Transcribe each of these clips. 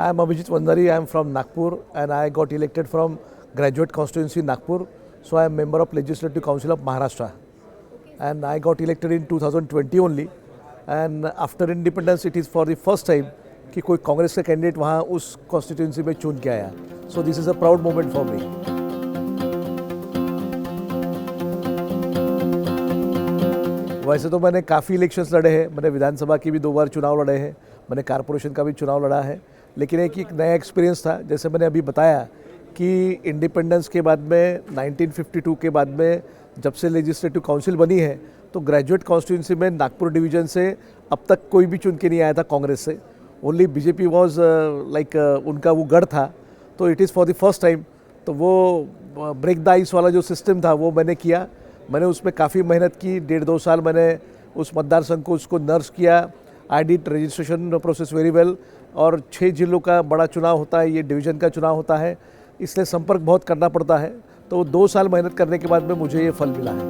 I am Abhijit Vandari. I am from Nagpur and I got elected from graduate constituency Nagpur. So I am member of Legislative Council of Maharashtra. And I got elected in 2020 only. And after independence, it is for the first time कि कोई कांग्रेस का candidate वहाँ उस constituency में चुन के आया. So this is a proud moment for me. वैसे तो मैंने काफ़ी इलेक्शंस लड़े हैं. मैंने विधानसभा की भी 2 बार चुनाव लड़े हैं. मैंने कारपोरेशन का भी चुनाव लड़ा है. लेकिन एक नया एक्सपीरियंस था. जैसे मैंने अभी बताया कि इंडिपेंडेंस के बाद में 1952 के बाद में जब से लेजिस्लेटिव काउंसिल बनी है तो ग्रेजुएट कॉन्स्टिट्यूंसी में नागपुर डिवीज़न से अब तक कोई भी चुन के नहीं आया था कांग्रेस से. ओनली बीजेपी वॉज लाइक उनका वो गढ़ था. तो it is for the first time. तो वो ब्रेक द आइस वाला जो सिस्टम था वो मैंने किया. मैंने उसमें काफ़ी मेहनत की. 1.5-2 साल मैंने उस मतदार संघ को उसको नर्स किया. I did registration process very well. और 6 जिलों का बड़ा चुनाव होता है, ये डिवीज़न का चुनाव होता है, इसलिए संपर्क बहुत करना पड़ता है. तो 2 साल मेहनत करने के बाद में मुझे ये फल मिला है.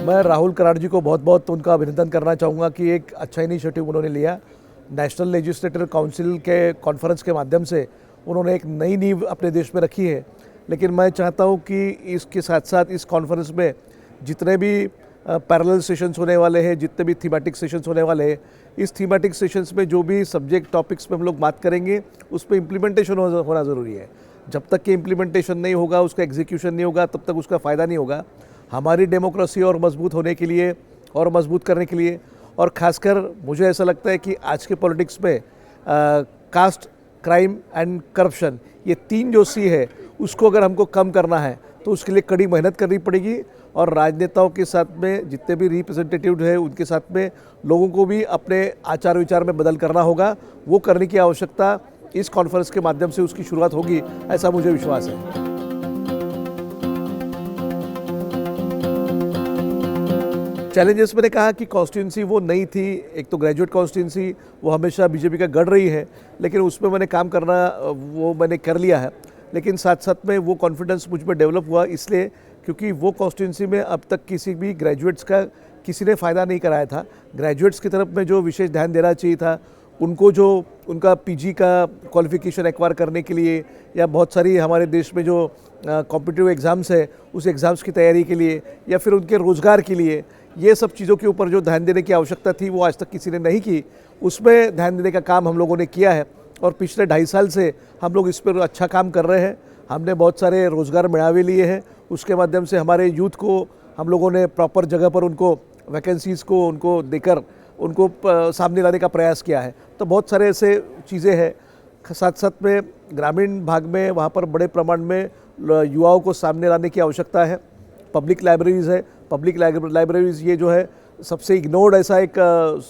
मैं राहुल कराड़ जी को बहुत बहुत उनका अभिनंदन करना चाहूँगा कि एक अच्छा इनिशिएटिव उन्होंने लिया. नेशनल लेजिस्लेटिव काउंसिल के कॉन्फ्रेंस के माध्यम से उन्होंने एक नई नींव अपने देश में रखी है. लेकिन मैं चाहता हूँ कि इसके साथ साथ इस कॉन्फ्रेंस में जितने भी पैरेलल सेशंस होने वाले हैं, जितने भी थीमेटिक सेशंस होने वाले हैं, इस थीमेटिक सेशंस में जो भी सब्जेक्ट टॉपिक्स पे हम लोग बात करेंगे उस पर इम्प्लीमेंटेशन होना ज़रूरी है. जब तक कि इम्प्लीमेंटेशन नहीं होगा, उसका एग्जीक्यूशन नहीं होगा, तब तक उसका फ़ायदा नहीं होगा. हमारी डेमोक्रेसी और मजबूत होने के लिए और मजबूत करने के लिए, और ख़ासकर मुझे ऐसा लगता है कि आज के पॉलिटिक्स में कास्ट, क्राइम एंड करप्शन, ये 3 जो सी है उसको अगर हमको कम करना है तो उसके लिए कड़ी मेहनत करनी पड़ेगी. और राजनेताओं के साथ में जितने भी रिप्रेजेंटेटिव हैं उनके साथ में लोगों को भी अपने आचार विचार में बदल करना होगा. वो करने की आवश्यकता इस कॉन्फ्रेंस के माध्यम से उसकी शुरुआत होगी, ऐसा मुझे विश्वास है. चैलेंजेस मैंने कहा कि कॉन्स्टिट्यूंसी वो नई थी. एक तो ग्रेजुएट कॉन्स्टिट्यूंसी वो हमेशा बीजेपी का गढ़ रही है, लेकिन उसमें मैंने काम करना वो मैंने कर लिया है. लेकिन साथ साथ में वो कॉन्फिडेंस मुझ में डेवलप हुआ इसलिए क्योंकि वो कॉन्स्टिट्यूंसी में अब तक किसी भी ग्रेजुएट्स का किसी ने फ़ायदा नहीं कराया था. ग्रेजुएट्स की तरफ में जो विशेष ध्यान देना चाहिए था, उनको जो उनका पीजी का क्वालिफिकेशन एक्वायर करने के लिए या बहुत सारी हमारे देश में जो कॉम्पिटिटिव एग्ज़ाम्स है उस एग्ज़ाम्स की तैयारी के लिए या फिर उनके रोज़गार के लिए, ये सब चीज़ों के ऊपर जो ध्यान देने की आवश्यकता थी वो आज तक किसी ने नहीं की. उसमें ध्यान देने का काम हम लोगों ने किया है और पिछले 2.5 साल से हम लोग इस पर अच्छा काम कर रहे हैं. हमने बहुत सारे रोज़गार मेड़ावे लिए हैं. उसके माध्यम से हमारे यूथ को हम लोगों ने प्रॉपर जगह पर उनको वैकेंसीज़ को उनको देकर उनको सामने लाने का प्रयास किया है. तो बहुत सारे ऐसे चीज़ें हैं. साथ साथ में ग्रामीण भाग में वहाँ पर बड़े प्रमाण में युवाओं को सामने लाने की आवश्यकता है. पब्लिक लाइब्रेरीज़ है. पब्लिक लाइब्रेरीज़ ये जो है सबसे इग्नोर्ड ऐसा एक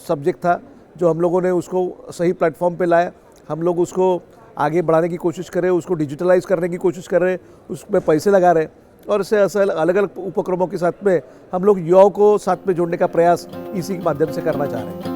सब्जेक्ट था जो हम लोगों ने उसको सही प्लेटफॉर्म पे लाया. हम लोग उसको आगे बढ़ाने की कोशिश कर रहे हैं, उसको डिजिटलाइज़ करने की कोशिश कर रहे हैं, उसमें पैसे लगा रहे हैं. और इससे असल अलग अलग उपक्रमों के साथ में हम लोग युवाओं को साथ में जोड़ने का प्रयास इसी के माध्यम से करना चाह रहे हैं.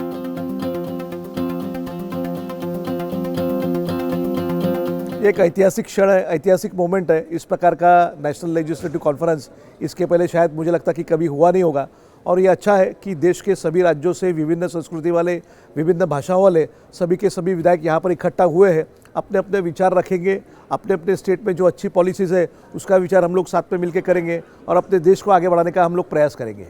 एक ऐतिहासिक क्षण है, ऐतिहासिक मोमेंट है. इस प्रकार का नेशनल लेजिस्लेटिव कॉन्फ्रेंस इसके पहले शायद मुझे लगता कि कभी हुआ नहीं होगा. और ये अच्छा है कि देश के सभी राज्यों से विभिन्न संस्कृति वाले, विभिन्न भाषाओं वाले सभी के सभी विधायक यहाँ पर इकट्ठा हुए हैं. अपने अपने विचार रखेंगे. अपने अपने स्टेट में जो अच्छी पॉलिसीज़ है उसका विचार हम लोग साथ में मिलकर करेंगे और अपने देश को आगे बढ़ाने का हम लोग प्रयास करेंगे.